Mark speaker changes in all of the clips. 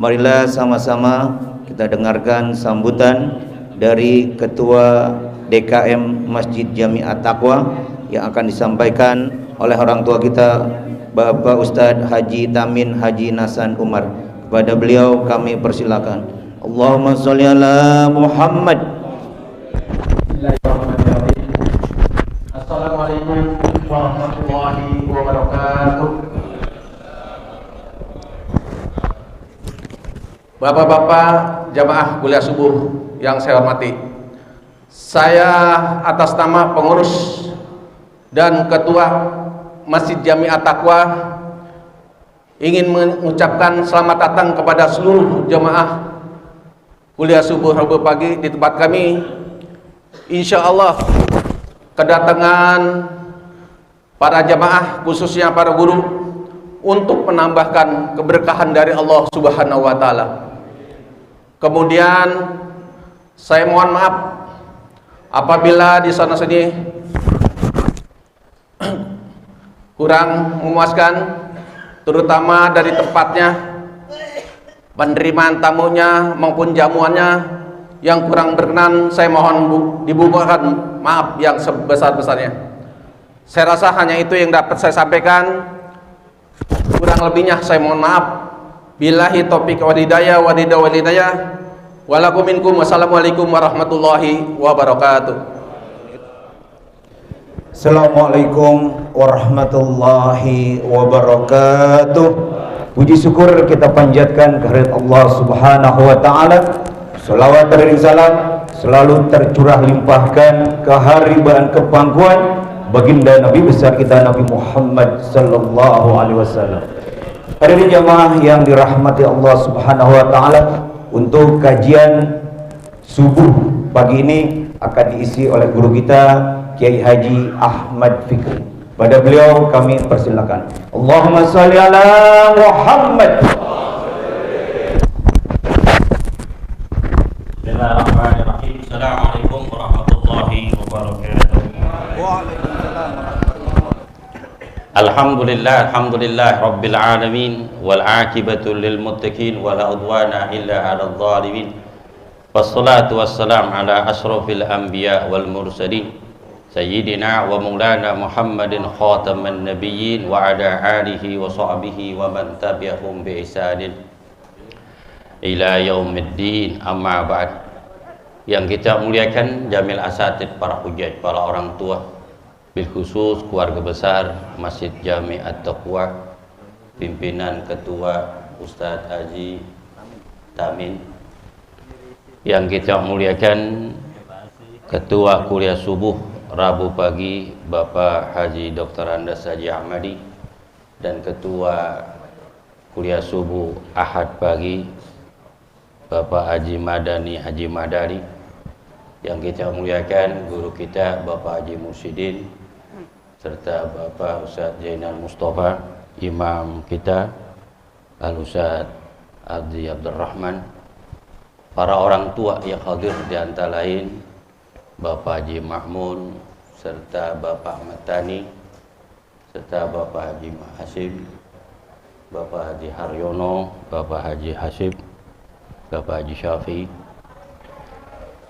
Speaker 1: Marilah sama-sama kita dengarkan sambutan dari Ketua DKM Masjid Jami At-Taqwa yang akan disampaikan oleh orang tua kita, Bapak Ustadz Haji Tamin Haji Nasan Umar. Kepada beliau kami persilakan. Allahumma sholli ala Muhammad.
Speaker 2: Assalamualaikum warahmatullahi wabarakatuh. Bapak-bapak jamaah kuliah subuh yang saya hormati, saya atas nama pengurus dan ketua Masjid Jami At-Taqwa ingin mengucapkan selamat datang kepada seluruh jamaah kuliah subuh Rabu pagi di tempat kami. Insya Allah kedatangan para jamaah, khususnya para guru, untuk menambahkan keberkahan dari Allah Subhanahu wa Ta'ala. Kemudian saya mohon maaf apabila di sana sini kurang memuaskan, terutama dari tempatnya, penerimaan tamunya maupun jamuannya yang kurang berkenan. Saya mohon dibukakan maaf yang sebesar-besarnya. Saya rasa hanya itu yang dapat saya sampaikan. Kurang lebihnya saya mohon maaf. Billahi taufiq wal hidayah wa hidayah. Walakum minkum. Wassalamualaikum warahmatullahi wabarakatuh.
Speaker 1: Assalamualaikum warahmatullahi wabarakatuh. Puji syukur kita panjatkan kehadirat Allah Subhanahu wa Ta'ala. Salawat dan salam selalu tercurah limpahkan keharibaan kepangkuan baginda Nabi besar kita Nabi Muhammad sallallahu alaihi wasallam. Hadirin jamaah yang dirahmati Allah Subhanahu wa Ta'ala, untuk kajian subuh pagi ini akan diisi oleh guru kita Kiai Haji Ahmad Fikri. Pada beliau kami persilakan. Allahumma sholli ala Muhammad.
Speaker 3: Bismillahirrahmanirrahim. Assalamualaikum warahmatullahi wabarakatuh.
Speaker 1: Waalaikumsalam.
Speaker 3: Alhamdulillah, alhamdulillah rabbil alamin wal aqibatu lil muttaqin wala udwana illa 'alal zalimin. Wassalatu wassalam ala asyrafil anbiya wal mursalin sayyidina wa maulana Muhammadin khataman nabiyyin wa ala alihi wa sahbihi wa man tabi'ahum bi ihsanin ila yaumiddin. Amma ba'd. Yang kita muliakan jamil asatid, para hujjaj, para orang tua, bil khusus keluarga besar Masjid Jami At-Taqwa, pimpinan ketua Ustadz Haji Tamin. Yang kita muliakan ketua kuliah subuh Rabu pagi Bapak Haji Dr. Andes Haji Ahmadi, dan ketua kuliah subuh Ahad pagi Bapak Haji Madani Haji Madari, yang kita muliakan guru kita Bapak Haji Musidin, serta Bapak Ustaz Zainal Mustafa, imam kita Al Ustaz Abdi Abdurrahman, para orang tua yang hadir di antara lain Bapak Haji Mahmun, serta Bapak Ahmad Tani, serta Bapak Haji Hasim, Bapak Haji Haryono, Bapak Haji Hasib, Bapak Haji Syafi'i,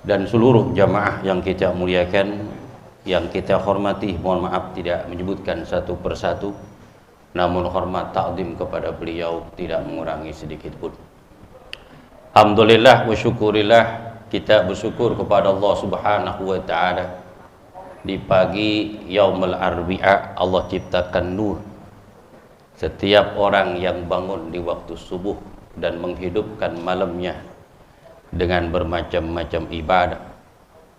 Speaker 3: dan seluruh jamaah yang kita muliakan, yang kita hormati. Mohon maaf tidak menyebutkan satu persatu, namun hormat ta'zim kepada beliau tidak mengurangi sedikit pun. Alhamdulillah wa syukurillah, kita bersyukur kepada Allah Subhanahu wa taala. Di pagi Yaumul Arbi'a Allah ciptakan nur. Setiap orang yang bangun di waktu subuh dan menghidupkan malamnya dengan bermacam-macam ibadah,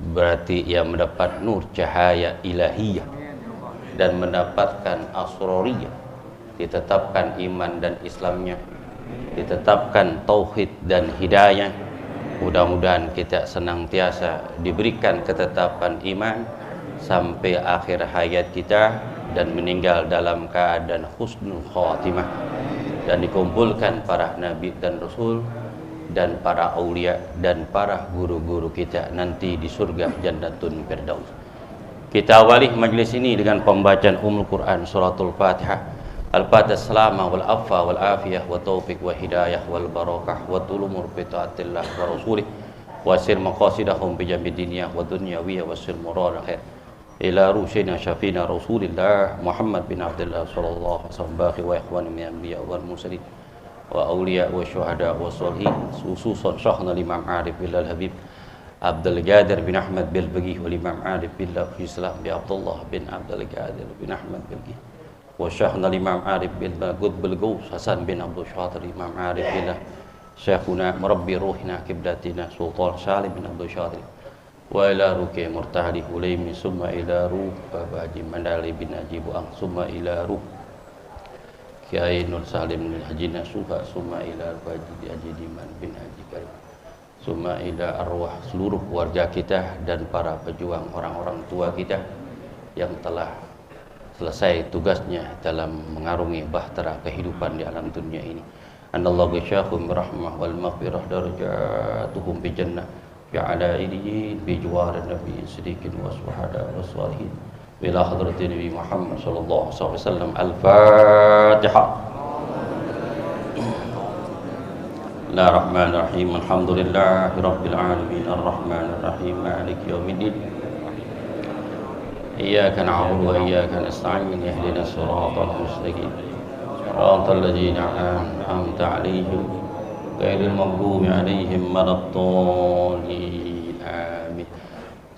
Speaker 3: berarti ia mendapat nur cahaya ilahiyah dan mendapatkan asroriyah, ditetapkan iman dan Islamnya, ditetapkan tauhid dan hidayah. Mudah-mudahan kita senantiasa diberikan ketetapan iman sampai akhir hayat kita dan meninggal dalam keadaan husnul khatimah, dan dikumpulkan para nabi dan rasul dan para aulia dan para guru-guru kita nanti di surga Jannatun Firdaus. Kita awali majlis ini dengan pembacaan Ummul Quran suratul Fatihah. Al-Fatihah salama wal afa wal afiyah wa taufiq wa hidayah wal barakah wa tulumur bi taatillah wa rasulih wa sir maqasidahum bi jambi dunyah wa dunyawiyah wa sir murad khair ila rusyina syafina rasulillah Muhammad bin Abdullah sallallahu alaihi wasallam wa ikhwan min anbiya wal mursalin wa awliya wa syuhada wa sholihin, khususan Syekhna Imam Arif Bilal Habib Abdul Qadir bin Ahmad bil Baqi wal Imam Arif Billah Islam bi Abdullah bin Abdul Qadir bin Ahmad bil Baqi wa Syekhna Imam Arif bil Qutb bil Gaus Hasan bin Abdul Syatir Imam Arif Billah Syekhuna murabbi ruhina kiblatina Sultan Salim bin Abdul Syatir wa ila ruki murtahdi hulaimi summa ila ruh Bapak Haji Mandali bin Haji Buang summa ila ruh Kiai Nur Salim bin Haji Nasuha summa ila Haji Diman bin Haji Karim summa ila arwah seluruh keluarga kita dan para pejuang orang-orang tua kita yang telah selesai tugasnya dalam mengarungi bahtera kehidupan di alam dunia ini. Anallahu syahum rahmah wal maghfirah darajatuhum bi jannah bi'ala iliyin bi juwar nabi siddiqin wa suhada wa salihin ila hadratin Nabi Muhammad sallallahu alaihi wasallam. Al-Fatihah. Bismillahirrahmanirrahim. Alhamdulillahirabbil alamin arrahmanir rahim maliki yaumiddin. Iyyaka na'budu wa iyyaka nasta'in ihdinas siratal mustaqim siratal ladzina an'amta 'alaihim ghairil maghdubi 'alaihim waladdallin. Amin.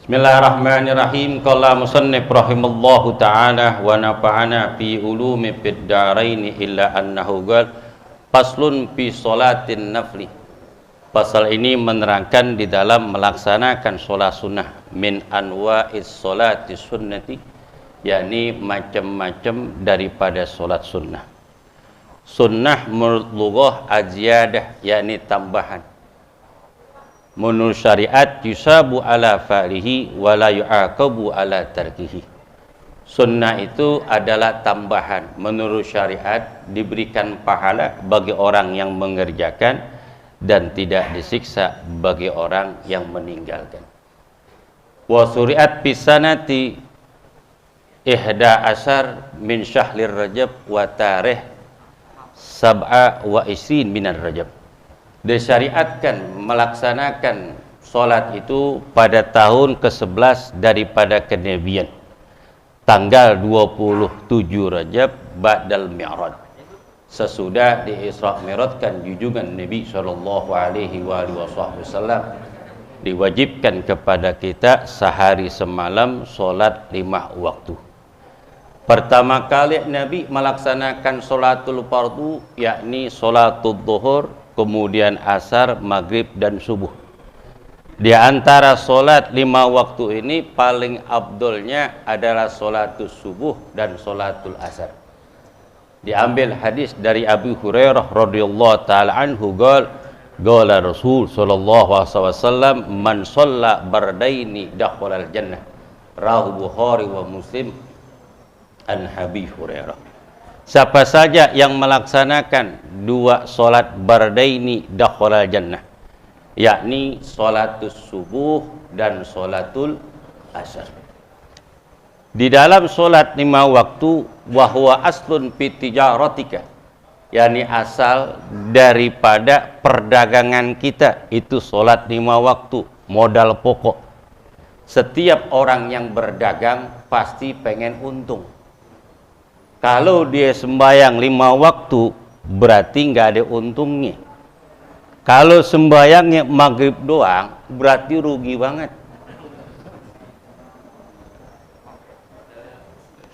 Speaker 3: Bismillahirrahmanirrahim. Qala musannif rahimallahu ta'ala wa nafa'ana fi ulumi fid darain illa annahu qala faslun fi sholatin nafli. Pasal ini menerangkan di dalam melaksanakan sholat sunnah min anwa'is sholati sunnati, yakni macam-macam daripada sholat sunnah. Sunnah menurut lughah aziyadah, yakni tambahan. Menurut syariat yusabu ala fa'lihi wa la yu'aqabu ala tarkihi. Sunnah itu adalah tambahan. Menurut syariat diberikan pahala bagi orang yang mengerjakan dan tidak disiksa bagi orang yang meninggalkan. Wa suriat bisanati ihda asar min syahlir rajab wa tarikh sab'a wa isrin minar rajab. Disyariatkan melaksanakan sholat itu pada tahun ke-11 daripada kenabian, tanggal 27 Rajab ba'dal mi'raj, sesudah di-Isra Mi'rajkan junjungan Nabi sallallahu alaihi wasallam, diwajibkan kepada kita sehari semalam sholat 5 waktu. Pertama kali Nabi melaksanakan sholatul fardu, yakni sholatul zuhur, kemudian asar, maghrib dan subuh. Di antara sholat 5 waktu ini paling abdulnya adalah sholatul subuh dan sholatul asar. Diambil hadis dari Abu Hurairah radhiyallahu taala anhu qala Qala Rasul sallallahu alaihi wasallam, man shalla bardaini dakhalal jannah. Rawahu Bukhari wa Muslim an Abi Hurairah. Siapa saja yang melaksanakan dua solat bardaini dakhalal jannah, yakni solatus subuh dan solatul asar. Di dalam solat 5 waktu, wahwa aslun fi tijaratika, yakni asal daripada perdagangan kita, itu solat 5 waktu, modal pokok. Setiap orang yang berdagang pasti pengen untung. Kalau dia sembahyang 5 waktu, berarti nggak ada untungnya. Kalau sembahyangnya maghrib doang, berarti rugi banget.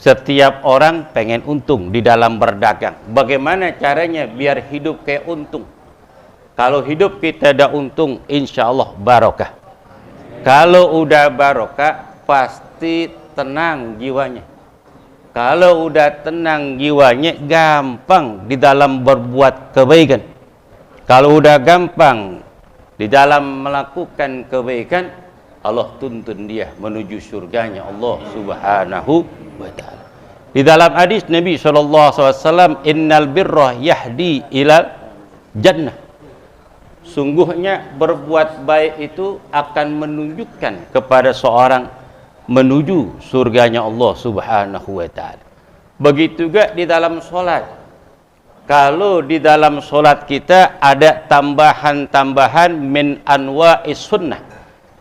Speaker 3: Setiap orang pengen untung di dalam berdagang. Bagaimana caranya biar hidup kayak untung? Kalau hidup kita ada untung, insya Allah barokah. Kalau udah barokah, pasti tenang jiwanya. Kalau udah tenang jiwanya, gampang di dalam berbuat kebaikan. Kalau udah gampang di dalam melakukan kebaikan, Allah tuntun dia menuju surganya Allah Subhanahu wa ta'ala. Di dalam hadis Nabi SAW, innal birra yahdi ilal jannah. Sungguhnya berbuat baik itu akan menunjukkan kepada seorang menuju surganya Allah Subhanahu wa ta'ala. Begitu juga di dalam solat. Kalau di dalam solat kita ada tambahan-tambahan min anwa'is sunnah,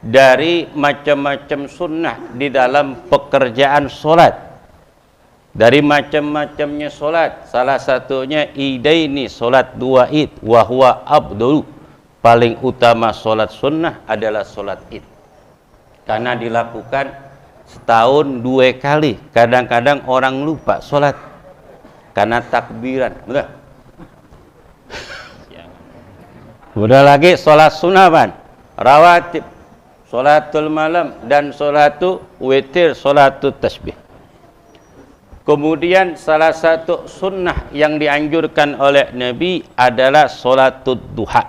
Speaker 3: dari macam-macam sunnah di dalam pekerjaan solat. Dari macam-macamnya solat, salah satunya idaini, solat 2 id, wahwa abdul, paling utama solat sunnah adalah solat id, karena dilakukan setahun 2 kali. Kadang-kadang orang lupa solat karena takbiran. Udah lagi solat sunnah ban, rawatib, solatul malam dan solatu witir, solatu tasbih. Kemudian salah satu sunnah yang dianjurkan oleh Nabi adalah solatul duha.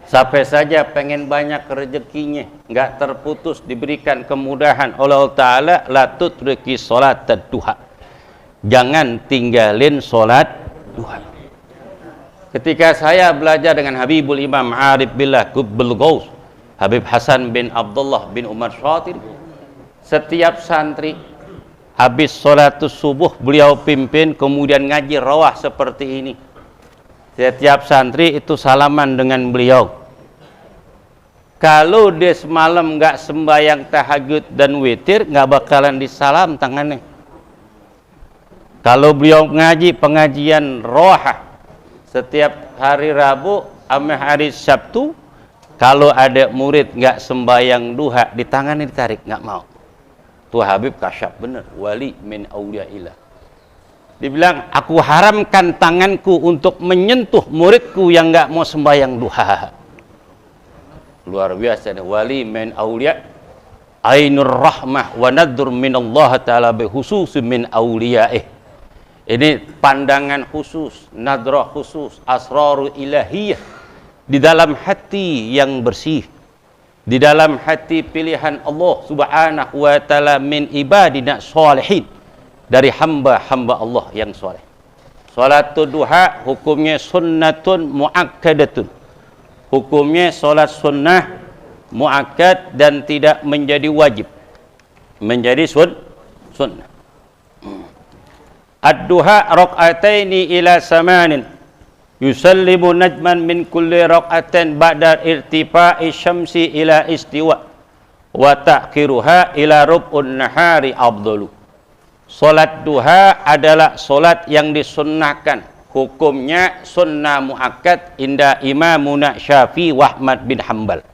Speaker 3: Sampai saja pengen banyak rezekinya, nggak terputus diberikan kemudahan oleh Allah Ta'ala, la tutriki solat duha. Jangan tinggalin solat duha. Ketika saya belajar dengan Habibul Imam Arif Billah Kubbul Ghaus, Habib Hasan bin Abdullah bin Umar Syatir, setiap santri habis sholatus subuh beliau pimpin, kemudian ngaji rawah seperti ini. Setiap santri itu salaman dengan beliau. Kalau dia semalam nggak sembahyang tahajud dan witir, nggak bakalan disalam tangannya. Kalau beliau ngaji pengajian rawah setiap hari Rabu sama hari Sabtu, kalau ada murid nggak sembahyang duha, di tangannya ditarik, nggak mau. Tuh Habib kasyaf bener, wali min auliyaillah. Dibilang, aku haramkan tanganku untuk menyentuh muridku yang nggak mau sembahyang duha. Luar biasa, wali min auliya, ainur rahmah wa nadur min Allah Ta'ala bihusus min auliyaih. Ini pandangan khusus, nadrah khusus, asraru ilahiyah di dalam hati yang bersih, di dalam hati pilihan Allah Subhanahu wa ta'ala min ibadina sholihin, dari hamba-hamba Allah yang soleh. Salatul duha hukumnya sunnatun muakkadatun. Hukumnya salat sunnah muakkad dan tidak menjadi wajib, menjadi sunnah. Ad-duha raq'ataini ila samanin yusallimu najman min kulli raq'atin ba'da irtifa'i syamsi ila istiwa wa ta'khiruha ila rub'un nahari afdalu. Salat duha adalah salat yang disunnahkan. Hukumnya sunnah muakkad inda Imamuna Syafi'i wa Ahmad bin Hanbal.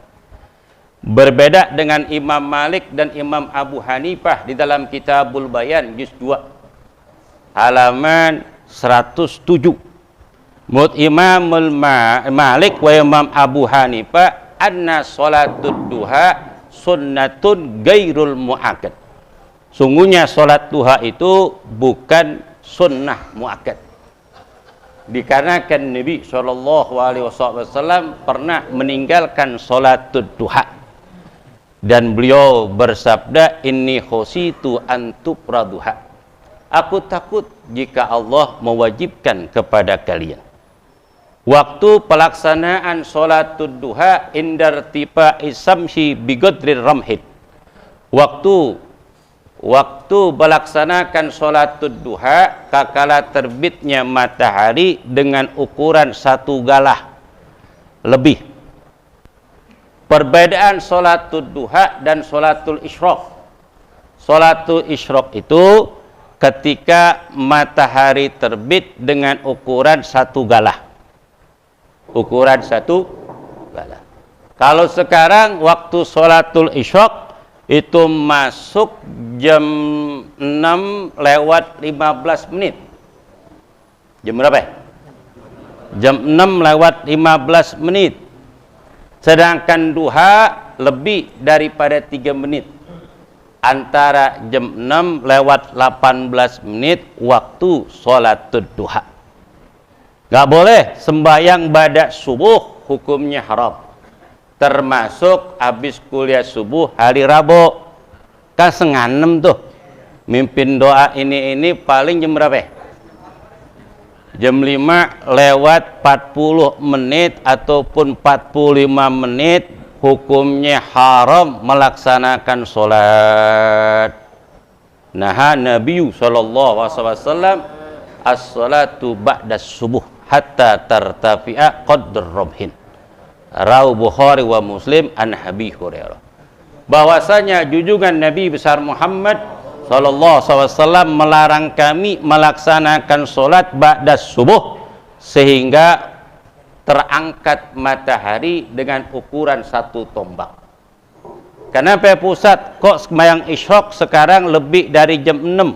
Speaker 3: Berbeda dengan Imam Malik dan Imam Abu Hanifah di dalam Kitabul Bayan juz 2 halaman 107. Menurut Imam Malik wa Imam Abu Hanifah, anna salatud duha sunnatun gairul muakkad. Sungguhnya salat duha itu bukan sunnah muakkad. dikarenakan Nabi SAW pernah meninggalkan salatul duha, dan beliau bersabda, inni khositu antufraduha, aku takut jika Allah mewajibkan kepada kalian waktu pelaksanaan salatul duha indar tipa isamsi bigodrir ramhid, waktu melaksanakan salatul duha kakala terbitnya matahari dengan ukuran 1 galah lebih. Perbedaan salatul duha dan salatul isyraq. Salatul isyraq itu ketika matahari terbit dengan ukuran 1 galah. Ukuran 1 galah. Kalau sekarang waktu salatul isyraq itu masuk jam 6:15. Jam berapa ya? Jam 6:15. Sedangkan duha lebih daripada 3 menit. Antara jam 6:18 waktu sholatul duha. Gak boleh sembahyang badak subuh, hukumnya haram. Termasuk habis kuliah subuh hari Rabu. Kan setengah 6 tuh. Mimpin doa ini paling jam berapa ya? Jam 5:40 ataupun 45 menit, hukumnya haram melaksanakan sholat. Nah, Nabi SAW as-salatu ba'da subuh hatta tartafi'a qadr robhin. Rawi Bukhari wa Muslim an Abi Hurairah. Bahwasanya junjungan Nabi besar Muhammad sallallahu alaihi wasallam melarang kami melaksanakan salat ba'da subuh sehingga terangkat matahari dengan ukuran 1 tombak. Kenapa pusat kok sembahyang isyraq sekarang lebih dari jam 6?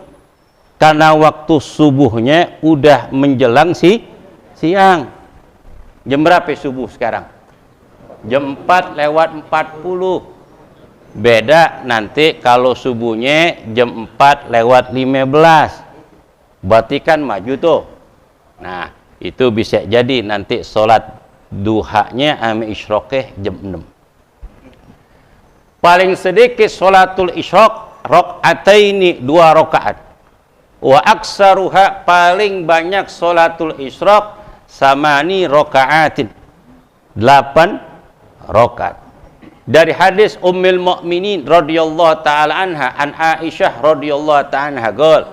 Speaker 3: Karena waktu subuhnya udah menjelang siang. Jam berapa subuh sekarang? Jam 4:40. Beda nanti kalau subuhnya jam 4:15. Berarti kan maju tuh. Nah, itu bisa jadi nanti sholat duhanya ame isyraqeh jam 6. Paling sedikit sholatul isyraq rakaataini 2 rakaat. Wa aksaruha paling banyak sholatul isyraq samani rakaatin 8 rakaat. Dari hadis Ummul Mukminin radhiyallahu taala anha an Aisyah radhiyallahu taala anha qol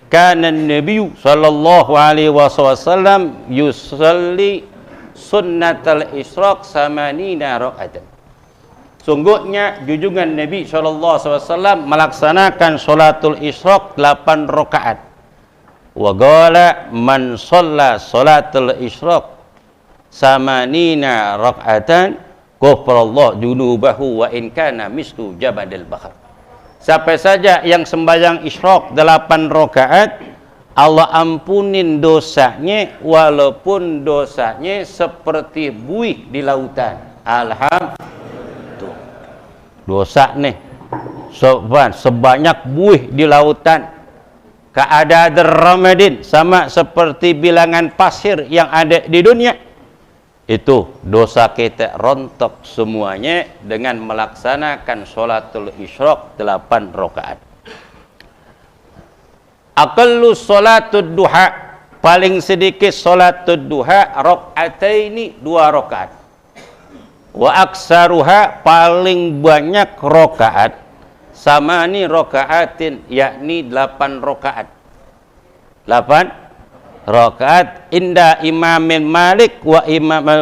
Speaker 3: kana an-nabiy sallallahu alaihi wasallam yusalli sunnatal isyraq samanina rakaatan. Sungguhnya junjungan Nabi sallallahu alaihi wasallam melaksanakan salatul isyraq 8 rakaat. Wa qala man shalla salatul isyraq samanina rakaatan ghaffarallahu junubahu wa in kana mislu jabadil bahr. Siapa saja yang sembahyang isyraq 8 rakaat, Allah ampunin dosanya walaupun dosanya seperti buih di lautan. Alhamdulillah. Dosa nih sebanyak buih di lautan. Keadaan Ramadan sama seperti bilangan pasir yang ada di dunia. Itu dosa kita rontok semuanya dengan melaksanakan sholatul isyraq 8 rakaat. Aqallu sholatud duha, paling sedikit sholatud duha rakaataini 2 rakaat. Wa aksaruha, paling banyak rakaat samani rakaatin, yakni 8 rakaat. 8 rakaat inda Imamin Malik wa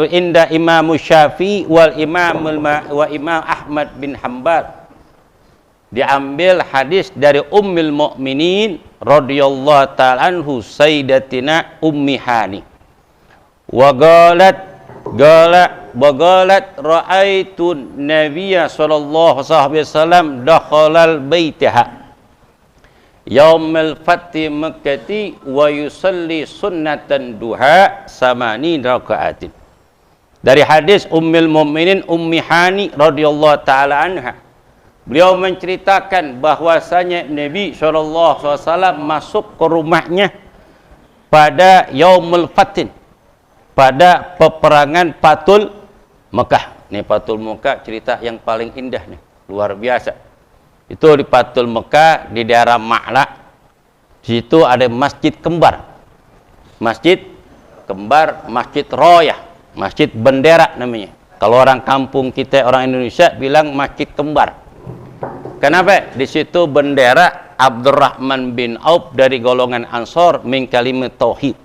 Speaker 3: inda Imam Syafi'i wa Imam Ahmad bin Hanbal. Diambil hadis dari Ummul Mukminin radhiyallahu ta'ala anhu Sayyidatina Ummi Hani. Wa qalat ra'aitu Nabiyya sallallahu alaihi wasallam dakhala al-baitaha yaumil fathi Makkati wa yusalli sunnatan duha samani rakaatin. Dari hadis Ummul Mukminin Ummi Hani radhiyallahu taala anha, beliau menceritakan bahwasanya Nabi SAW masuk ke rumahnya pada Yaumul Fatin, pada peperangan Fathul Mekah. Nih Fathul Mekah cerita yang paling indah nih, luar biasa. Itu di Fathul Mekah di daerah Ma'la. Di situ ada masjid kembar. Masjid kembar, Masjid Royah, Masjid Bendera namanya. Kalau orang kampung kita, orang Indonesia bilang masjid kembar. Kenapa? Di situ bendera Abdurrahman bin Auf dari golongan Ansor min kalimat tauhid.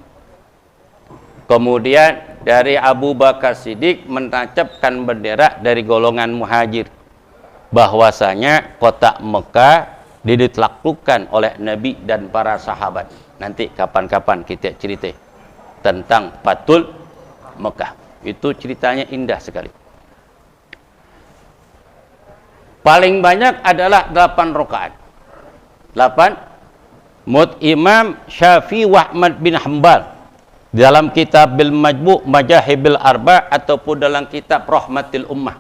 Speaker 3: Kemudian dari Abu Bakar Siddiq menancapkan bendera dari golongan Muhajir. Bahwasanya kota Mekah ditaklukkan oleh Nabi dan para sahabat. Nanti kapan-kapan kita cerita tentang Fathul Mekah. Itu ceritanya indah sekali. Paling banyak adalah 8 rakaat. 8 Mut Imam Syafi'i wa Ahmad bin Hanbal dalam kitab Bil Majmu' Majahibil Arba' ataupun dalam kitab Rahmatil Ummah.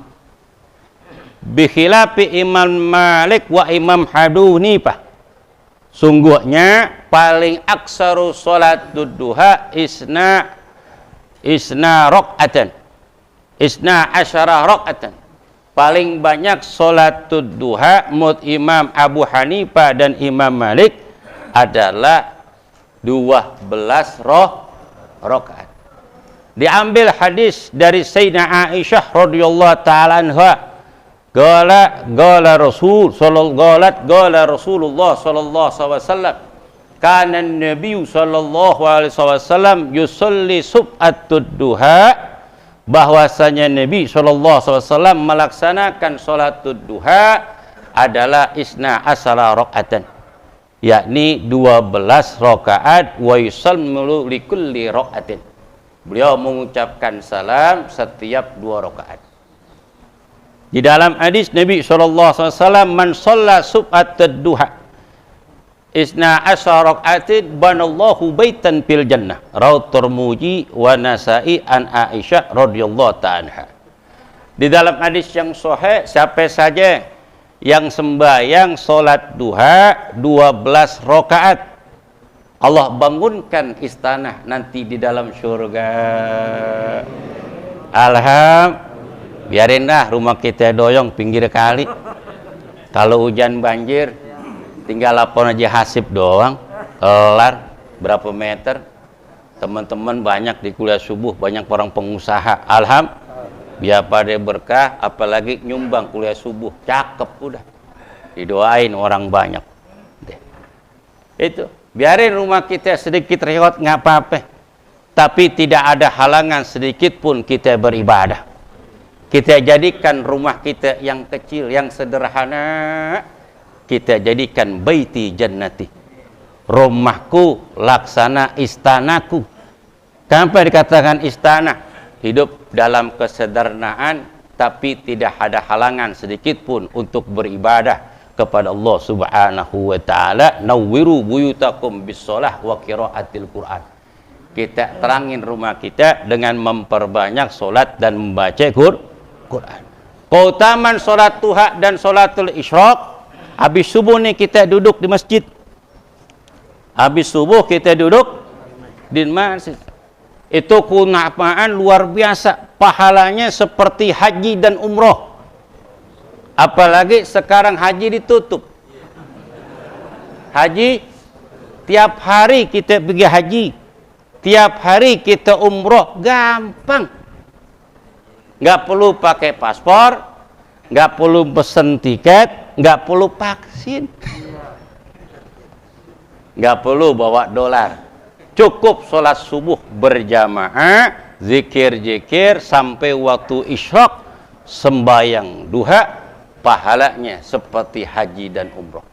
Speaker 3: Bi khilafi Imam Malik wa Imam Abu Hanifah. Sungguhnya paling aksaru salatud duha isna rakaatan. Isna asyara rakaatan. Paling banyak salatud duha mut Imam Abu Hanifah dan Imam Malik adalah 12 rakaat. Diambil hadis dari Sayyidina Aisyah radhiyallahu taala anha. Qala Rasulullah sallallahu alaihi wasallam kana an-nabiy sallallahu alaihi wasallam yusalli sub'atud duha, bahwasanya Nabi sallallahu alaihi wasallam melaksanakan salatud duha adalah isna asara rakaatan, yakni 12 rakaat, wa yusallimu likulli rakaatin. Beliau mengucapkan salam setiap 2 rakaat. Di dalam hadis Nabi SAW, man shalla sub'atud duha isna asyara rakaatin banallahu baitan fil jannah. Rawahu Tirmidzi wa Nasa'i an Aisyah radhiyallahu ta'ala. Di dalam hadis yang sahih, siapa saja yang sembahyang salat duha 12 rakaat, Allah bangunkan istana nanti di dalam surga. Biarin dah rumah kita doyong pinggir kali. Kalau hujan banjir tinggal lapor aja hasib doang, kelar. Berapa meter? Teman-teman banyak di kuliah subuh, banyak orang pengusaha. Biar pada berkah, apalagi nyumbang kuliah subuh, cakep udah. Didoain orang banyak. Itu, biarin rumah kita sedikit reot nggak apa-apa. Tapi tidak ada halangan sedikit pun kita beribadah. Kita jadikan rumah kita yang kecil, yang sederhana, kita jadikan baiti jannati. Rumahku laksana istanaku. Kenapa dikatakan istana? Hidup dalam kesederhanaan, tapi tidak ada halangan sedikit pun untuk beribadah kepada Allah Subhanahu wa taala. Nawwiru buyutakum bis-shalah wa qiraatil Qur'an. Kita terangin rumah kita dengan memperbanyak salat dan membaca Quran. Keutamaan salat duha dan salatul isyraq. Habis subuh nih kita duduk di masjid. Habis subuh kita duduk di masjid. Itu keutamaan luar biasa. Pahalanya seperti haji dan umroh. Apalagi sekarang haji ditutup. Haji, tiap hari kita pergi haji. Tiap hari kita umroh. Gampang. Nggak perlu pakai paspor, nggak perlu pesen tiket, nggak perlu vaksin, nggak perlu bawa dolar. Cukup sholat subuh berjamaah, zikir-zikir sampai waktu isyraq, sembahyang duha, pahalanya seperti haji dan umroh.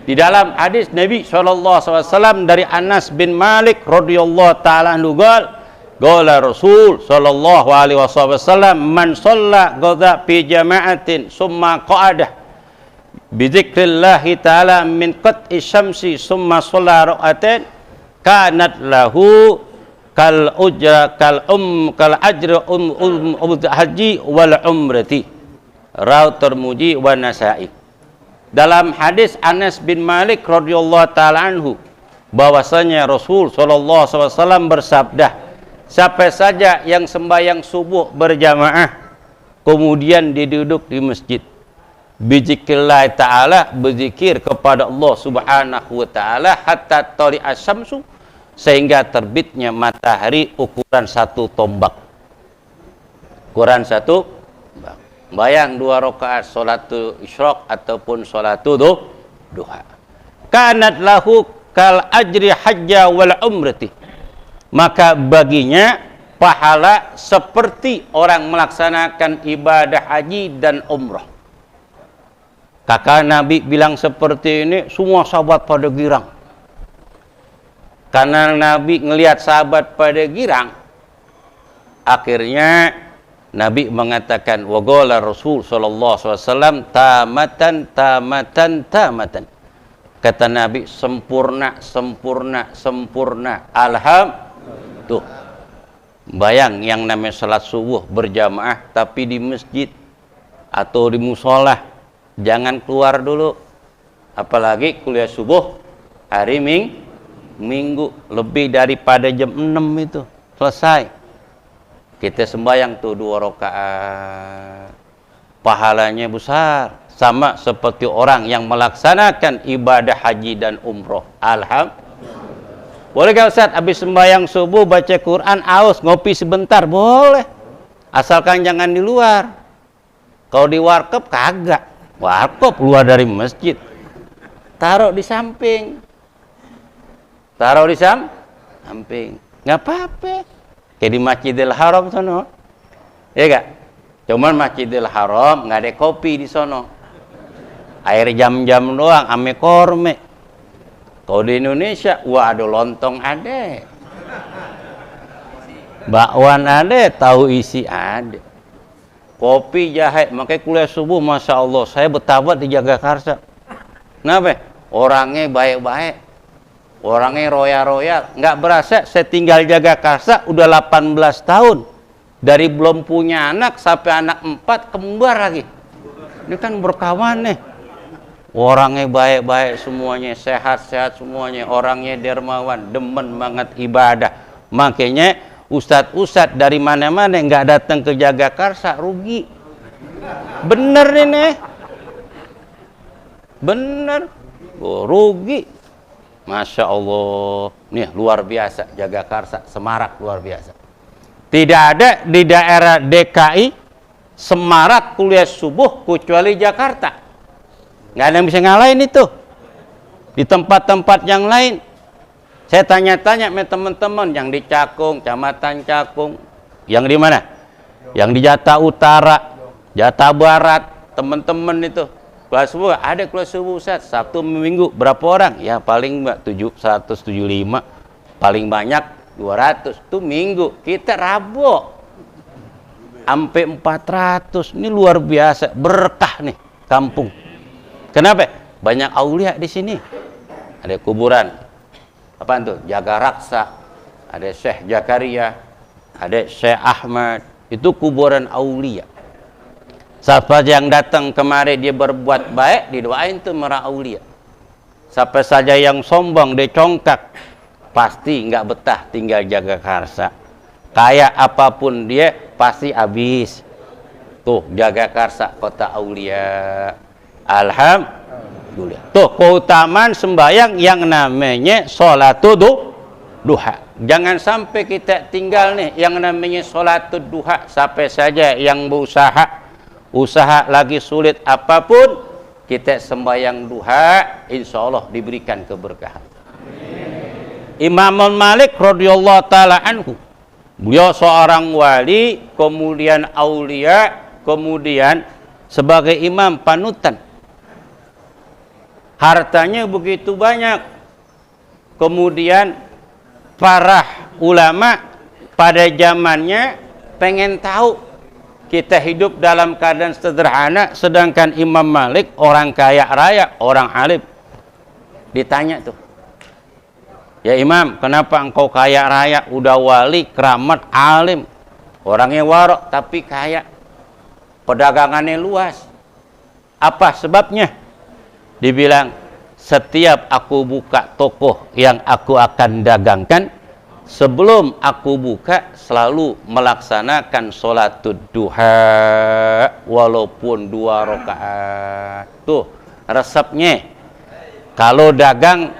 Speaker 3: Di dalam hadis Nabi SAW dari Anas bin Malik radhiyallahu ta'ala anhu qala Rasul sallallahu alaihi wasallam, man shalla ghadha fi jama'atin summa qa'ada bi dzikrillah ta'ala min qat'i syamsi summa shalla ra'atain kanat lahu kal ajri haji wal umrati. Rawahu Tirmidzi wa Nasa'i. Dalam hadis Anas bin Malik radhiyallahu ta'ala anhu, bahwasanya Rasul sallallahu alaihi wasallam bersabda, siapa saja yang sembahyang subuh berjamaah kemudian dia duduk di masjid, bizikrillah ta'ala, berzikir kepada Allah subhanahu wa ta'ala, hatta tali'a syamsu, sehingga terbitnya matahari ukuran satu tombak. Ukuran satu tombak. Bayang 2 rakaat salatul isyraq ataupun salatul duha. Kanat lahu kal ajri hajja wal umrati. Maka baginya pahala seperti orang melaksanakan ibadah haji dan umrah. Kakak Nabi bilang seperti ini, semua sahabat pada girang. Karena Nabi ngelihat sahabat pada girang, akhirnya Nabi mengatakan, wa qala Rasul sallallahu alaihi wasallam, tamatan tamatan tamatan. Kata Nabi, sempurna sempurna sempurna. Tuh. Bayang yang namanya salat subuh berjamaah tapi di masjid atau di musola, jangan keluar dulu. Apalagi kuliah subuh hari Minggu lebih daripada jam 6 itu selesai. Kita sembahyang tuh 2 rakaat. Pahalanya besar, sama seperti orang yang melaksanakan ibadah haji dan umroh. Alhamdulillah. Boleh gak Ustaz, habis sembahyang subuh baca Quran, aus, ngopi sebentar? Boleh. Asalkan jangan di luar. Kalau di warkop kagak. Warkop keluar dari masjid. Taruh di samping. Taruh di samping. Nggak apa-apa. Kayak di Masjidil Haram sono. Ya gak? Cuman Masjidil Haram nggak ada kopi di sono. Air jam-jam doang, ame korme. Kalau di Indonesia, wah ada lontong ada. Bakwan ada, tahu isi ada. Kopi, jahe, makanya kuliah subuh, Masya Allah, saya betah di Jagakarsa. Kenapa? Orangnya baik-baik. Orangnya royal-royal. Nggak berasa, saya tinggal Jagakarsa udah 18 tahun. Dari belum punya anak, sampai anak 4, kembar lagi. Ini kan berkawan nih. Orangnya baik-baik semuanya, sehat-sehat semuanya. Orangnya dermawan, demen banget ibadah. Makanya ustadz-ustadz dari mana-mana nggak datang ke Jagakarsa, rugi. Bener ini. Bener. Oh, rugi. Masya Allah. Nih luar biasa Jagakarsa, semarak luar biasa. Tidak ada di daerah DKI semarak kuliah subuh kecuali Jakarta. Nggak ada yang bisa ngalahin itu. Di tempat-tempat yang lain. Saya tanya-tanya sama teman-teman yang di Cakung, Kecamatan Cakung. Yang di mana? Yang di Jatah Utara, Jatah Barat, teman-teman itu. Kelas subuh, ada kelas subuh Ustaz. Sabtu Minggu, berapa orang? Ya paling 175. Paling banyak 200. Itu Minggu. Kita Rabu. Sampai 400. Ini luar biasa. Berkah nih kampung. Kenapa? Banyak aulia di sini. Ada kuburan. Apaan tuh? Jagaraksa. Ada Syekh Jakaria. Ada Syekh Ahmad. Itu kuburan aulia. Siapa yang datang kemari dia berbuat baik, didoain tuh merah aulia. Siapa saja yang sombong, dia congkak, pasti nggak betah tinggal Jagakarsa. Kayak apapun dia, pasti habis. Tuh, Jagakarsa, kota aulia. Alhamdulillah. Tuh keutamaan sembahyang yang namanya sholatul duha. Jangan sampai kita tinggal nih yang namanya sholatul duha. Sampai saja yang berusaha, usaha lagi sulit apapun, kita sembahyang duha, insya Allah diberikan keberkahan. Imam Malik radhiyallahu taala anhu, beliau seorang wali, kemudian aulia, kemudian sebagai imam panutan. Hartanya begitu banyak. Kemudian para ulama pada zamannya pengen tahu kita hidup dalam keadaan sederhana, sedangkan Imam Malik orang kaya raya, orang alim. Ditanya tuh, ya Imam, kenapa engkau kaya raya, udah wali, keramat, alim, orangnya warok tapi kaya, pedagangannya luas, apa sebabnya? Dibilang, setiap aku buka toko yang aku akan dagangkan, sebelum aku buka selalu melaksanakan sholatud duha walaupun 2 rakaat. Tuh resepnya. Kalau dagang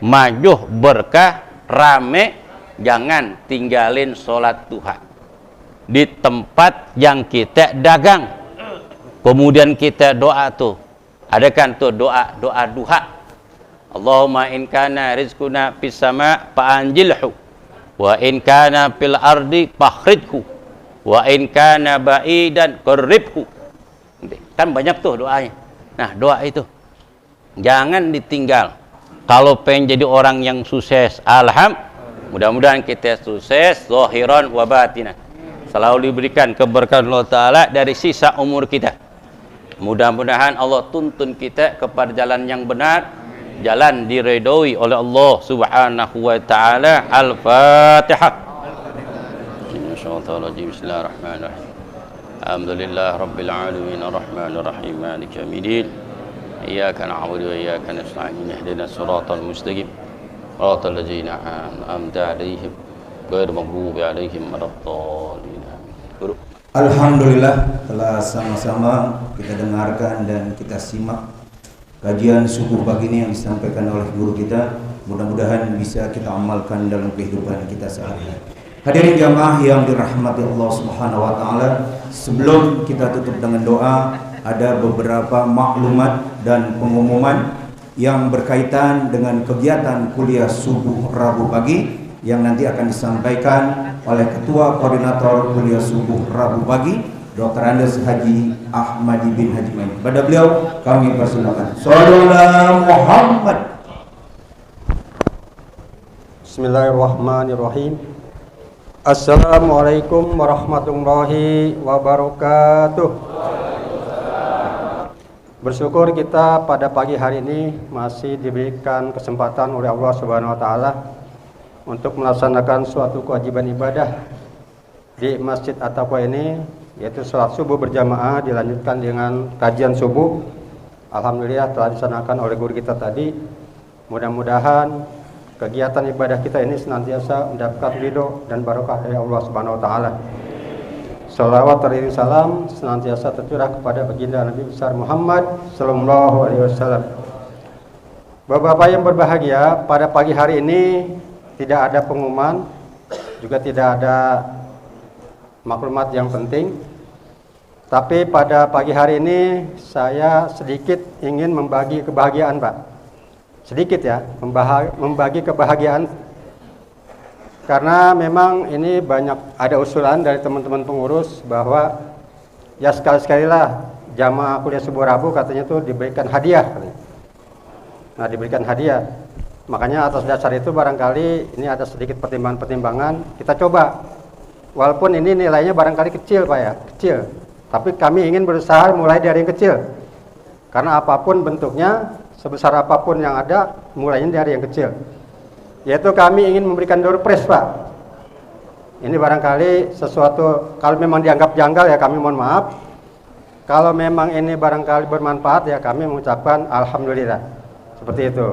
Speaker 3: maju berkah rame, jangan tinggalin sholat duha di tempat yang kita dagang. Kemudian kita doa tuh, ada kan tuh doa duha. Allahumma in kana rizquna fis sama fa'anjilhu wa in kana fil ardi fakhrijhu wa in kana ba'idan qarribhu. Kan banyak tuh doanya. Nah, doa itu jangan ditinggal. Kalau pengen jadi orang yang sukses, mudah-mudahan kita sukses zahiran wa batinan. Selalu diberikan keberkahan Allah Ta'ala dari sisa umur kita. Mudah-mudahan Allah tuntun kita kepada jalan yang benar, jalan diridhoi oleh Allah Subhanahu wa Ta'ala. Al-Fatihah. Bismillahirrahmanirrahim. Alhamdulillah rabbil alamin arrahmanir rahim maliki yaumiddin. Iyyaka na'budu wa iyyaka nasta'in ihdinas siratal mustaqim siratal ladzina an'amta 'alaihim ghairil maghdubi 'alaihim waladdallin.
Speaker 1: Alhamdulillah telah sama-sama kita dengarkan dan kita simak kajian subuh pagi ini yang disampaikan oleh guru kita. Mudah-mudahan bisa kita amalkan dalam kehidupan kita sehari-hari. Hadirin jamaah yang dirahmati Allah Subhanahu wa Ta'ala, sebelum kita tutup dengan doa, ada beberapa maklumat dan pengumuman yang berkaitan dengan kegiatan kuliah subuh Rabu pagi yang nanti akan disampaikan oleh Ketua Koordinator Kuliah Subuh Rabu Pagi, Dr. Andes Haji Ahmadi bin Haji Main. Pada beliau kami persilakan. Sallallahu Muhammad.
Speaker 4: Bismillahirrahmanirrahim. Assalamualaikum warahmatullahi wabarakatuh. Bersyukur kita pada pagi hari ini masih diberikan kesempatan oleh Allah Subhanahu wa Ta'ala untuk melaksanakan suatu kewajiban ibadah di Masjid At-Taqwa ini, yaitu sholat subuh berjamaah dilanjutkan dengan kajian subuh. Alhamdulillah telah dilaksanakan oleh guru kita tadi. Mudah-mudahan kegiatan ibadah kita ini senantiasa mendapatkan ridho dan barokah dari Allah Subhanahu wa Ta'ala. Salawat dan salam senantiasa tercurah kepada baginda Nabi besar Muhammad sallallahu alaihi wasallam. Bapak-bapak yang berbahagia, pada pagi hari ini tidak ada pengumuman, juga tidak ada maklumat yang penting. Tapi pada pagi hari ini saya sedikit ingin membagi kebahagiaan, Pak. Sedikit ya, membagi kebahagiaan. Karena memang ini banyak ada usulan dari teman-teman pengurus bahwa ya sekali-sekalilah jamaah kuliah subuh Rabu katanya tuh diberikan hadiah. Nah, diberikan hadiah. Makanya atas dasar itu barangkali ini ada sedikit pertimbangan-pertimbangan. Kita coba. Walaupun ini nilainya barangkali kecil, Pak ya, kecil. Tapi kami ingin berusaha mulai dari yang kecil. Karena apapun bentuknya, sebesar apapun yang ada, mulainya dari yang kecil. Yaitu kami ingin memberikan door prize, Pak. Ini barangkali sesuatu, kalau memang dianggap janggal ya kami mohon maaf. Kalau memang ini barangkali bermanfaat ya kami mengucapkan Alhamdulillah. Seperti itu.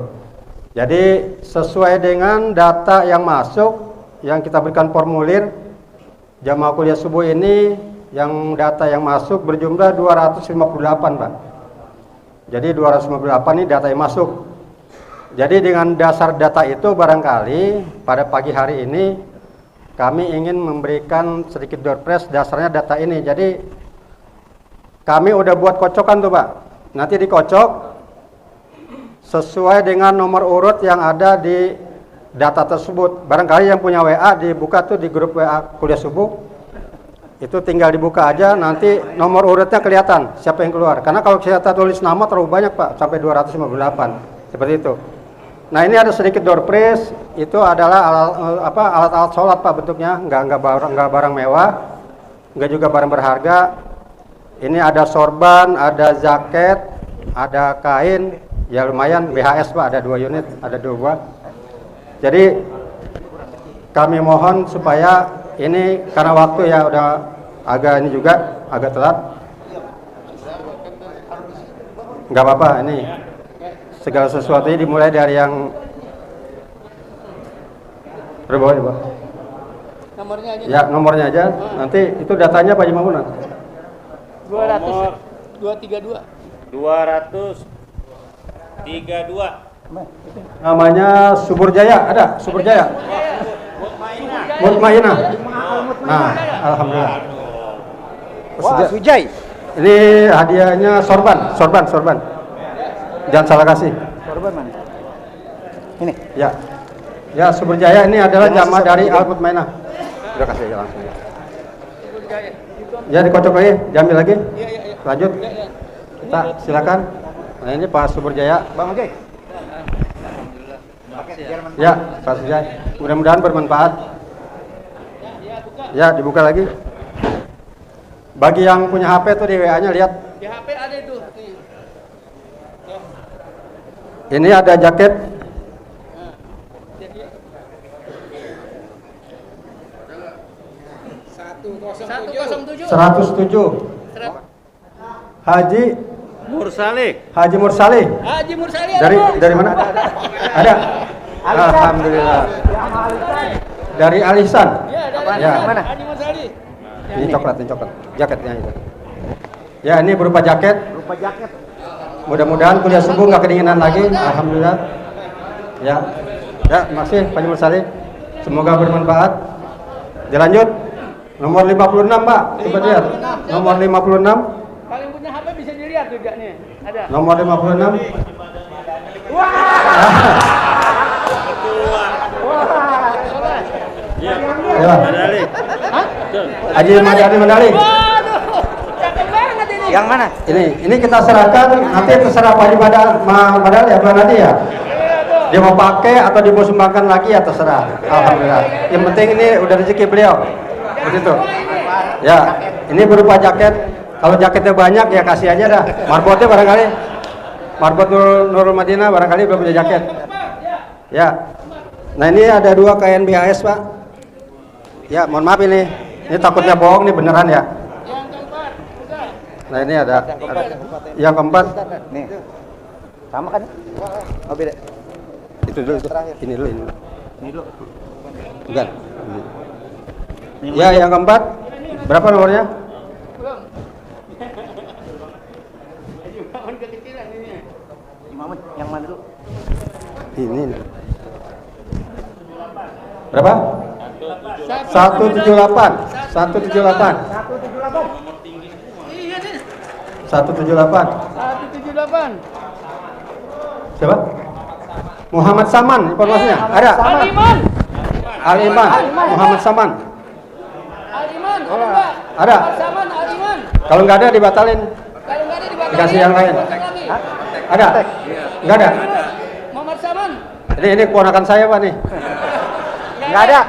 Speaker 4: Jadi sesuai dengan data yang masuk, yang kita berikan formulir, jamaah kuliah subuh ini, yang data yang masuk berjumlah 258, Pak. Jadi 258 ini data yang masuk. Jadi dengan dasar data itu barangkali pada pagi hari ini kami ingin memberikan sedikit door prize dasarnya data ini. Jadi kami udah buat kocokan tuh, Pak. Nanti dikocok sesuai dengan nomor urut yang ada di data tersebut. Barangkali yang punya WA dibuka tuh di grup WA kuliah subuh. Itu tinggal dibuka aja, nanti nomor urutnya kelihatan siapa yang keluar. Karena kalau kita tulis nama terlalu banyak, Pak, sampai 258. Seperti itu. Nah, ini ada sedikit door prize, itu adalah alat-alat sholat, Pak, bentuknya, enggak barang mewah, enggak juga barang berharga. Ini ada sorban, ada jaket, ada kain, ya lumayan BHS, Pak, ada 2 unit, ada 2 buah. Jadi kami mohon supaya ini karena waktu ya udah agak ini juga agak telat. Enggak apa-apa, ini segala sesuatunya dimulai dari yang berbawah di bawah.
Speaker 5: Nomornya aja.
Speaker 4: Ya, nomornya aja. Nanti itu datanya Pak Haji Mamunan.
Speaker 5: 200. 232.
Speaker 6: 232.
Speaker 4: Namanya Subur Jaya, ada Subur Jaya. Mutmainah. Nah, alhamdulillah.
Speaker 6: Wah, Sujai.
Speaker 4: Ini hadiahnya sorban. Jangan salah kasih.
Speaker 6: Korban mana? Ini.
Speaker 4: Ya. Ya, Subur Jaya ini adalah jamaah dari Al Mutmainah. Udah kasih aja langsung. Ya, dikocok lagi, diambil lagi. Lanjut. Kita silakan. Nah, ini Pak Subur Jaya.
Speaker 6: Bang Ojek.
Speaker 4: Ya, Pak Subur Jaya. Mudah-mudahan bermanfaat. Ya, dibuka lagi. Bagi yang punya HP tuh di WA-nya lihat.
Speaker 5: Di HP ada itu.
Speaker 4: Ini ada jaket.
Speaker 5: Satu
Speaker 4: 107. Haji
Speaker 6: Mursaleh.
Speaker 4: Haji Mursaleh.
Speaker 5: Haji Mursali
Speaker 4: Dari mana? Ada. Alhamdulillah. Dari Alisan. Ya.
Speaker 5: Mana? Haji Mursali.
Speaker 4: Ini coklat. Jaketnya itu. Ya, ini berupa jaket. Mudah-mudahan kuliah subuh nggak kedinginan lagi. Alhamdulillah. Ya. Ya, makasih Pak Haji Mursaleh. Semoga bermanfaat. Dilanjut. Nomor 56, Pak. Coba lihat. Nomor 56.
Speaker 5: Kalian punya HP bisa dilihat juga nih. Ada.
Speaker 4: Nomor 56. Ya. Haji Madani Mandali.
Speaker 5: Waduh. Cakep banget ini.
Speaker 6: Yang mana?
Speaker 4: Ini kita serahkan, nanti terserah Pak Haji Madali ya, Bang Nadi ya. Dia mau pakai atau dia mau sumbangkan lagi ya terserah. Alhamdulillah. Yang penting ini udah rezeki beliau. Begitu. Ya, ini berupa jaket. Kalau jaketnya banyak ya kasih aja dah. Marbotnya barangkali. Marbot Nurul Madinah barangkali belum punya jaket. Ya. Nah, ini ada 2 KNBHS, Pak. Ya, mohon maaf ini. Ini takutnya bohong nih, beneran ya. Nah, ini ada yang keempat.
Speaker 6: Nih. Sama kan? Oh, beda.
Speaker 4: Itu dulu itu. Ini dulu. Bukan. Ya, yang keempat. Berapa nomornya?
Speaker 6: Imamun, yang mana dulu?
Speaker 4: Ini. Berapa? 178. 178. 178.
Speaker 5: 178.
Speaker 4: Siapa? Muhammad Saman informasinya. Ada?
Speaker 5: Aliman.
Speaker 4: Aliman. Muhammad Saman.
Speaker 5: Aliman.
Speaker 4: Ada?
Speaker 5: Saman Aliman.
Speaker 4: Kalau nggak ada dibatalin.
Speaker 5: Kalau nggak ada dibatalin.
Speaker 4: Dikasih yang lain. Ada? Nggak ada?
Speaker 5: Muhammad Saman.
Speaker 4: Ini keponakan saya, Pak nih.
Speaker 6: Enggak ada.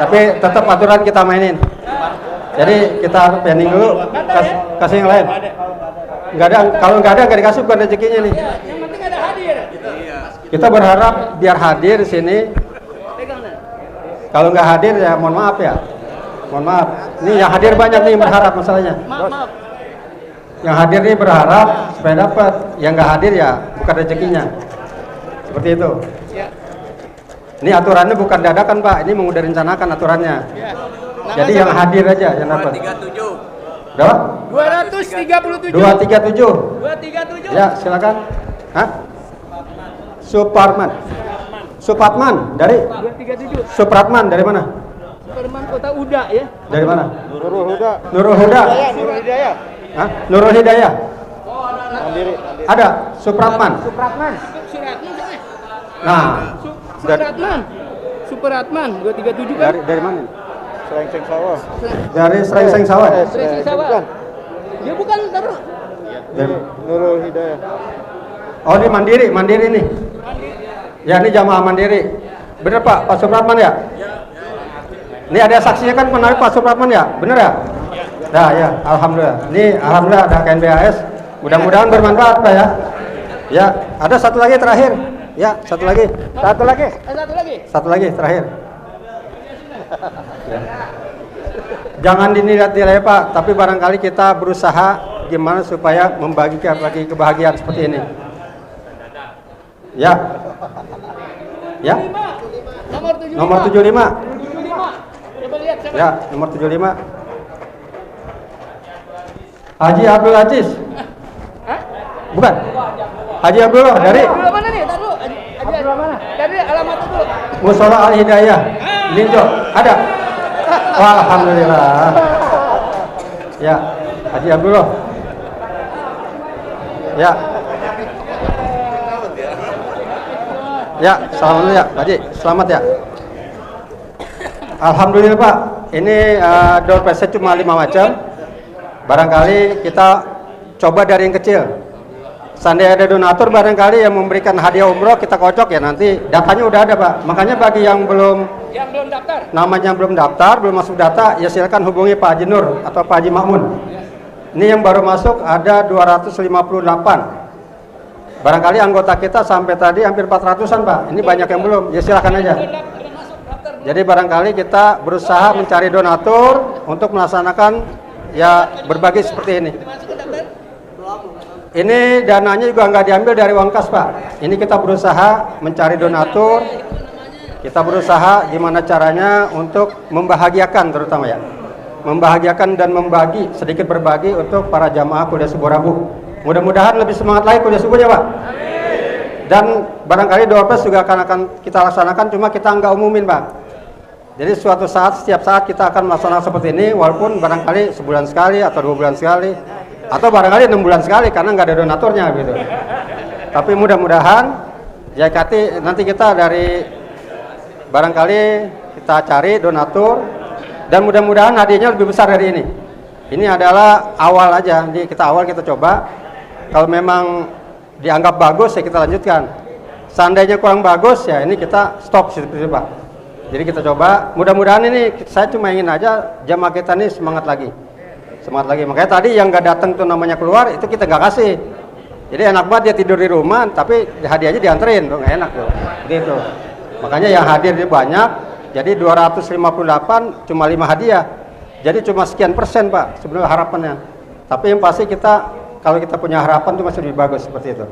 Speaker 4: Tapi tetap aturan kita mainin. Jadi kita pending dulu, kasih yang lain. Nggak ada, kalau nggak ada nggak dikasih, bukan rezekinya nih.
Speaker 5: Yang penting ada hadir.
Speaker 4: Kita berharap biar hadir di sini.
Speaker 5: Pegang dah.
Speaker 4: Kalau nggak hadir ya mohon maaf ya. Mohon maaf. Ini yang hadir banyak nih berharap masalahnya.
Speaker 5: Maaf.
Speaker 4: Yang hadir nih berharap supaya dapat. Yang nggak hadir ya bukan rezekinya. Seperti itu.
Speaker 5: Ya.
Speaker 4: Ini aturannya bukan dadakan, Pak. Ini mau udah rencanakan aturannya.
Speaker 5: Ya.
Speaker 4: Jadi yang hadir aja yang dapat.
Speaker 2: 37.
Speaker 4: Berapa?
Speaker 5: 237.
Speaker 4: 237.
Speaker 5: 237.
Speaker 4: Ya, silakan. Hah? Supratman dari
Speaker 5: 237.
Speaker 4: Supratman dari mana?
Speaker 5: Superman Kota Uda ya.
Speaker 4: Dari mana?
Speaker 6: Nurul Huda.
Speaker 4: Nurul Huda.
Speaker 6: Nurul Hidayah.
Speaker 4: Hah? Nurul Hidayah.
Speaker 6: Mandiri.
Speaker 4: Ada Supratman.
Speaker 5: Suratman.
Speaker 4: Nah,
Speaker 5: Superatman 237 kan?
Speaker 4: dari mana?
Speaker 6: Selengseng sawah.
Speaker 4: Dari Srengseng Sawah.
Speaker 5: Srengseng Sawah. Dia bukan taruh.
Speaker 4: Dari-
Speaker 6: Nurul Hidayah.
Speaker 4: Oh, ini mandiri nih. Ya, ini jamaah mandiri. Bener Pak Supratman ya? Ini ada saksinya kan menarik Pak Supratman ya? Bener ya? Nah ya, alhamdulillah. Ini alhamdulillah ada KNBHS. Mudah-mudahan bermanfaat Pak ya. Ya, ada satu lagi terakhir. Ya, satu lagi.
Speaker 5: Satu lagi.
Speaker 4: Satu lagi terakhir. Ya. Jangan dinilai Pak, tapi barangkali kita berusaha gimana supaya membagikan lagi kebahagiaan seperti ini. Ya. Ya.
Speaker 5: Nomor 75.
Speaker 4: Nomor 75.
Speaker 5: 75. Coba lihat siapa?
Speaker 4: Ya, nomor 75. Haji Abdul Aziz.
Speaker 5: Hah?
Speaker 4: Bukan. Haji Abdullah dari
Speaker 5: Abdullah mana nih? Taruh. Abdullah mana? Dari alamat dulu.
Speaker 4: Musola Al Hidayah. Linjo. Ada? Wah, alhamdulillah. Ya, Haji Abdullah. Ya. Ya, selamat ya, Pak Haji. Selamat ya. Alhamdulillah Pak. Ini door prize cuma 5 macam. Barangkali kita coba dari yang kecil. Seandainya ada donatur barangkali yang memberikan hadiah umroh, kita kocok ya, nanti datanya udah ada Pak. Makanya bagi yang belum
Speaker 5: daftar,
Speaker 4: namanya belum daftar, belum masuk data, ya silakan hubungi Pak Haji Nur atau Pak Haji Makmun. Ini yang baru masuk ada 258. Barangkali anggota kita sampai tadi hampir 400-an Pak. Ini banyak yang belum, ya silakan aja. Jadi barangkali kita berusaha mencari donatur untuk melaksanakan ya berbagi seperti ini. Ini dananya juga nggak diambil dari uang kas Pak. Ini kita berusaha mencari donatur. Kita berusaha gimana caranya untuk membahagiakan terutama ya. Membahagiakan dan membagi, sedikit berbagi untuk para jamaah kuliah subuh Rabu. Mudah-mudahan lebih semangat lagi kuliah subuhnya Pak. Dan barangkali doa plus juga akan kita laksanakan, cuma kita nggak umumin Pak. Jadi suatu saat, setiap saat kita akan melaksanakan seperti ini, walaupun barangkali sebulan sekali atau 2 bulan sekali, atau barangkali 6 bulan sekali karena nggak ada donaturnya gitu. Tapi mudah-mudahan ya nanti kita dari barangkali kita cari donatur dan mudah-mudahan hadiahnya lebih besar dari ini. Ini adalah awal aja, jadi kita coba. Kalau memang dianggap bagus ya kita lanjutkan. Seandainya kurang bagus ya ini kita stop seperti itu Pak. Jadi kita coba, mudah-mudahan ini saya cuma ingin aja jamaah kita ini semangat lagi. Makanya tadi yang nggak datang tuh namanya keluar itu kita nggak kasih. Jadi enak banget dia tidur di rumah tapi hadiahnya dianterin tuh, nggak enak tuh. Gitu. Makanya yang hadir ini banyak. Jadi 258 cuma 5 hadiah. Jadi cuma sekian persen Pak sebenarnya harapannya. Tapi yang pasti kalau kita punya harapan itu masih lebih bagus seperti itu.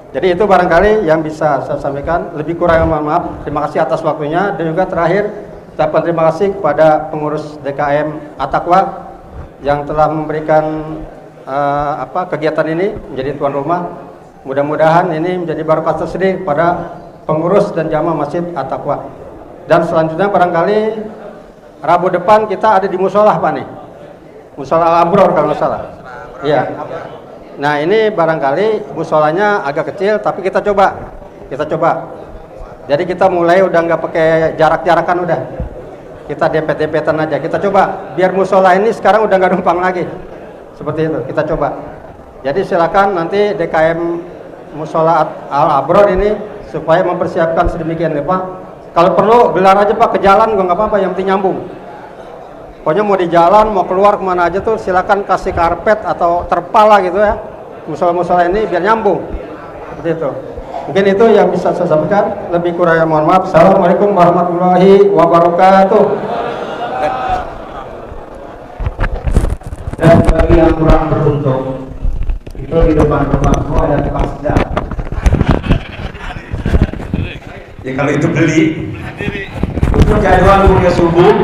Speaker 4: Jadi itu barangkali yang bisa saya sampaikan. Lebih kurang mohon maaf. Terima kasih atas waktunya dan juga terakhir ucapan terima kasih kepada pengurus DKM At-Taqwa yang telah memberikan kegiatan ini menjadi tuan rumah. Mudah-mudahan ini menjadi barokah tersendiri pada pengurus dan jamaah Masjid At-Taqwa. Dan selanjutnya barangkali Rabu depan kita ada di musola Pak nih. Musola Al-Abror kalau nggak salah. Iya. Nah ini barangkali musolanya agak kecil tapi kita coba. Jadi kita mulai udah nggak pakai jarak-jarakan udah. Kita dempet-dempetan aja, kita coba biar musola ini sekarang udah nggak numpang lagi seperti itu, kita coba. Jadi silakan nanti DKM Musola Al-Abror ini supaya mempersiapkan sedemikian rupa. Kalau perlu gelar aja Pak ke jalan nggak apa-apa, yang penting nyambung. Pokoknya mau di jalan mau keluar kemana aja tuh silakan kasih karpet atau terpal lah gitu ya, musola-musola ini biar nyambung seperti itu. Mungkin itu yang bisa saya sampaikan. Lebih kurangnya mohon maaf. Assalamualaikum warahmatullahi wabarakatuh.
Speaker 1: Dan bagi yang kurang beruntung, itu di depan rumahmu ada tukang sedap. Ya kalau itu beli. Untuk jadwal kuliah subuh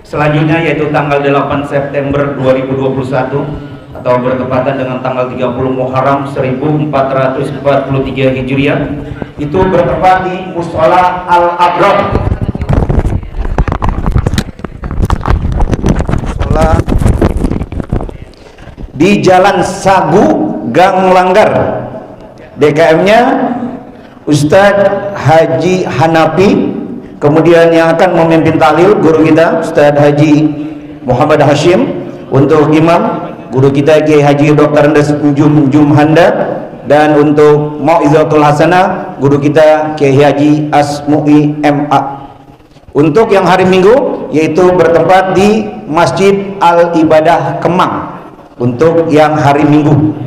Speaker 1: selanjutnya yaitu tanggal 8 September 2021 atau bertepatan dengan tanggal 30 Muharram 1443 Hijriah, itu bertepat di Musola Al-Abror. Di Jalan Sagu, Gang Langgar. DKM-nya Ustadz Haji Hanafi. Kemudian yang akan memimpin tahlil guru kita Ustadz Haji Muhammad Hashim. Untuk imam guru kita Kiai Haji Dr. Andes Jumhanda, dan untuk Mau'izatul Hasanah guru kita Kiai Haji Asmu'i MA. Untuk yang hari Minggu yaitu bertempat di Masjid Al-Ibadah Kemang untuk yang hari Minggu.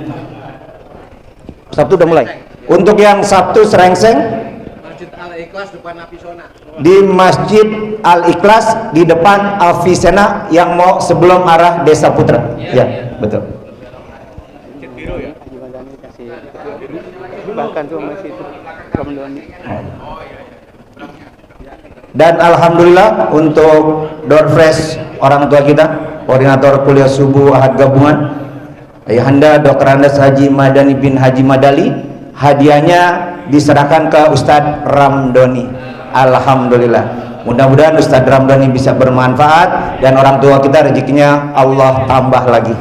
Speaker 1: Sabtu udah mulai. Untuk yang Sabtu serengseng
Speaker 2: Masjid Al-Ikhlas depan Afisona.
Speaker 1: di Masjid Al-Ikhlas di depan Alfisena yang mau sebelum arah Desa Putra. Ya, betul.
Speaker 6: masih bahkan tuh masih itu Ramadan.
Speaker 1: Dan alhamdulillah untuk door fresh orang tua kita, koordinator kuliah subuh Ahad gabungan Ayahanda Dr. Andes Haji Madani bin Haji Madali, hadiahnya diserahkan ke Ustadz Ramdhani. Alhamdulillah, mudah-mudahan Ustadz Ramdhani bisa bermanfaat dan orang tua kita rezekinya Allah tambah lagi.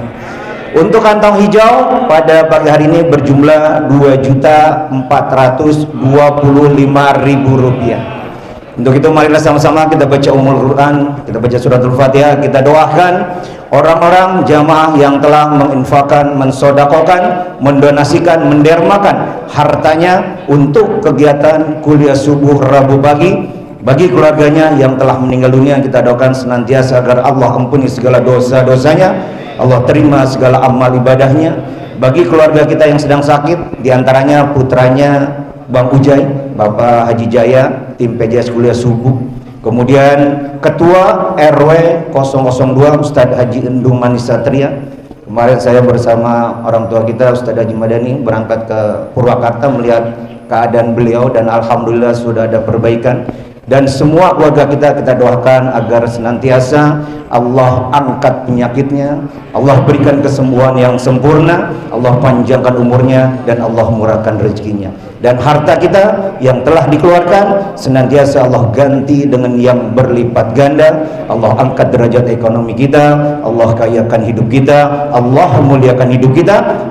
Speaker 1: Untuk kantong hijau pada pagi hari ini berjumlah Rp2.425.000. Untuk itu marilah sama-sama kita baca Ummul Quran, kita baca suratul Fatihah, kita doakan orang-orang jamaah yang telah menginfakkan, mensodakokan, mendonasikan, mendermakan hartanya untuk kegiatan kuliah subuh Rabu pagi. Bagi keluarganya yang telah meninggal dunia, kita doakan senantiasa agar Allah ampuni segala dosa-dosanya, Allah terima segala amal ibadahnya. Bagi keluarga kita yang sedang sakit, diantaranya putranya Bang Ujai, Bapak Haji Jaya, tim PJS kuliah subuh, kemudian Ketua RW 002 Ustadz Haji Endung Manis Satria. Kemarin saya bersama orang tua kita Ustadz Haji Madani berangkat ke Purwakarta melihat keadaan beliau dan alhamdulillah sudah ada perbaikan. Dan semua keluarga kita doakan agar senantiasa Allah angkat penyakitnya, Allah berikan kesembuhan yang sempurna, Allah panjangkan umurnya dan Allah murahkan rezekinya. Dan harta kita yang telah dikeluarkan senantiasa Allah ganti dengan yang berlipat ganda. Allah angkat derajat ekonomi kita, Allah kayakan hidup kita, Allah muliakan hidup kita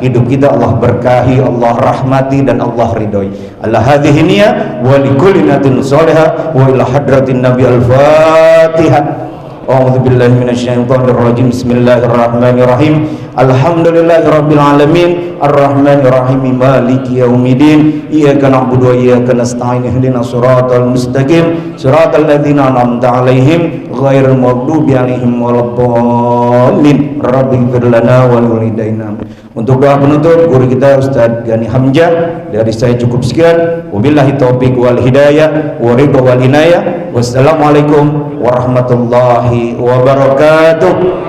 Speaker 1: Allah berkahi, Allah rahmati dan Allah ridhoi. Ala hadhihi niyya wa likulli natin salihah wa ila hadratin nabi al-fatihah. A'udzu billahi minasyaitonir rajim. Bismillahirrahmanirrahim. Alhamdulillahirabbil alamin arrahmanir rahim maliki yaumiddin iyyaka na'budu wa iyyaka nasta'in ihdinas siratal mustaqim siratal ladzina an'amta 'alaihim ghairil maghdubi 'alaihim waladdallin rabbighfir lana wa liwalidayna. Untuk doa penutup guru kita Ustadz Gani Hamzah, dari saya cukup sekian. Wabillahi taufiq wal hidayah wa ridha wal inayah. Wassalamualaikum warahmatullahi wabarakatuh.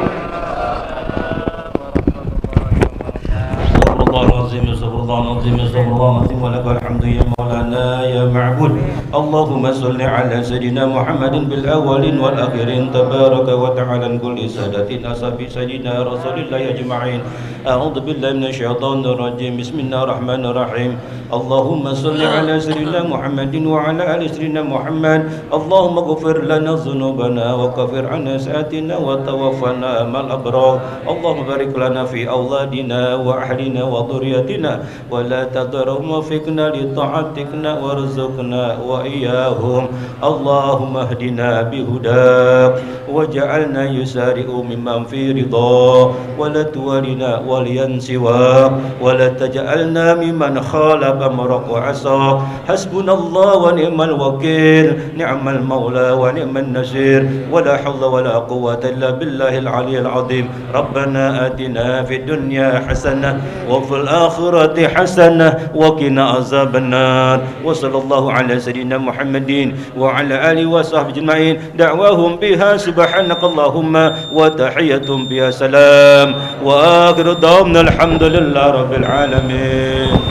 Speaker 3: اللهم صل على سيدنا محمد بالأولين والآخرين تبارك وتعالى كل سادتنا صحابي سيدنا رسول الله أجمعين. أعوذ بالله من الشيطان الرجيم. بسم الله الرحمن الرحيم. اللهم صل على سيدنا محمد وعلى آل سيدنا محمد. اللهم اغفر لنا ذنوبنا وكفر عنا سيئاتنا وتوفنا مع الأبرار. اللهم بارك لنا في أولادنا وأهلنا وذريتنا ولا تضرهم وفقنا لطاعتنا وارزقنا وإياهم. اللهم اهدنا بهداك وجعلنا يسارع ممن في رضاك ولا تولنا وليا سواك ولا تجعلنا ممن خالف أمرك وعصاك. حسبنا الله ونعم الوكيل نعم المولى ونعم النصير ولا حول ولا قوة إلا بالله العلي العظيم. ربنا آتنا في الدنيا حسنة وفي الآخرة حسنة وقنا عذاب النار. وصلى الله على سيدنا محمد وعلى آله وصحبه أجمعين. دعواهم بها سبحانك اللهم وتحيتهم بها سلام وآخر دعوانا الحمد لله رب العالمين.